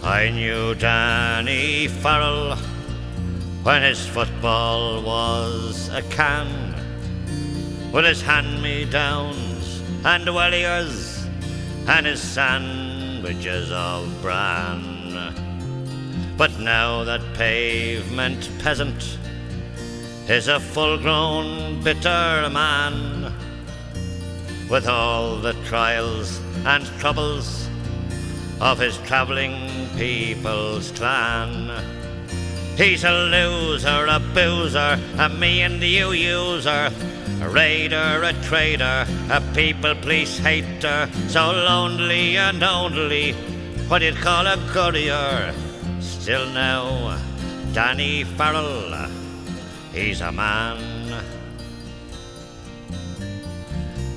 I knew Danny Farrell when his football was a can, with his hand-me-downs and welliers and his sandwiches of bran. But now that pavement peasant is a full-grown bitter man, with all the trials and troubles of his travelling people's clan. He's a loser, a boozer, a me and you user, a raider, a trader, a people police hater, so lonely and only, what you'd call a courier. Still now, Danny Farrell, he's a man.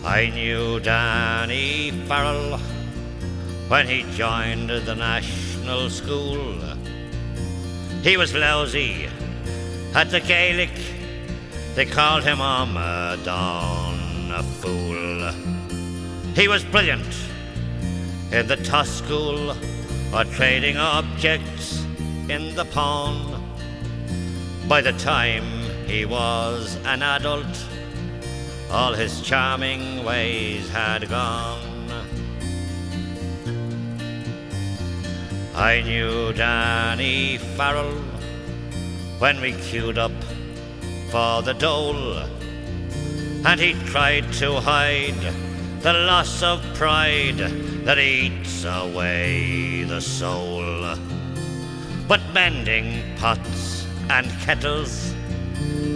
I knew Danny Farrell when he joined the national school. He was lousy at the Gaelic, they called him Amadon, a fool. He was brilliant in the toss school, or trading objects in the pawn. By the time he was an adult, all his charming ways had gone. I knew Danny Farrell when we queued up for the dole, and he tried to hide the loss of pride that eats away the soul. But mending pots and kettles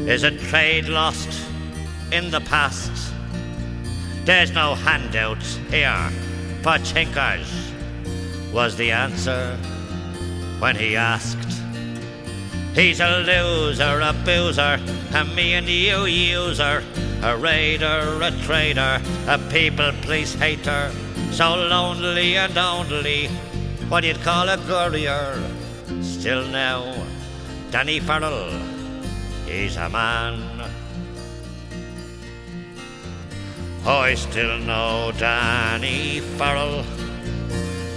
is a trade lost in the past. There's no handouts here for chinkers, was the answer when he asked. He's a loser, a boozer, a me and you user, a raider, a trader, a people police hater, so lonely and only, what you'd call a courier. Still now, Danny Farrell, he's a man. Oh, I still know Danny Farrell,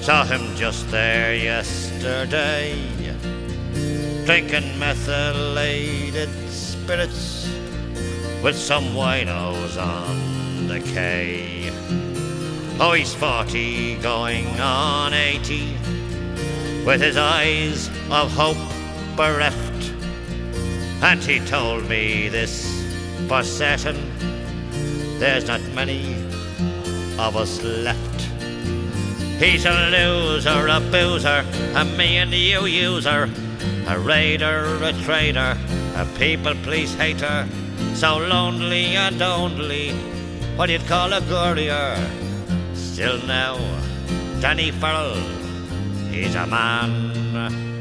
saw him just there yesterday, drinking methylated spirits with some winos on the quay. Oh, he's 40 going on 80, with his eyes of hope bereft, and he told me this for certain, there's not many of us left. He's a loser, a boozer, a me and you user, a raider, a trader, a people police hater, so lonely and only, what you'd call a courier. Still now, Danny Farrell, he's a man.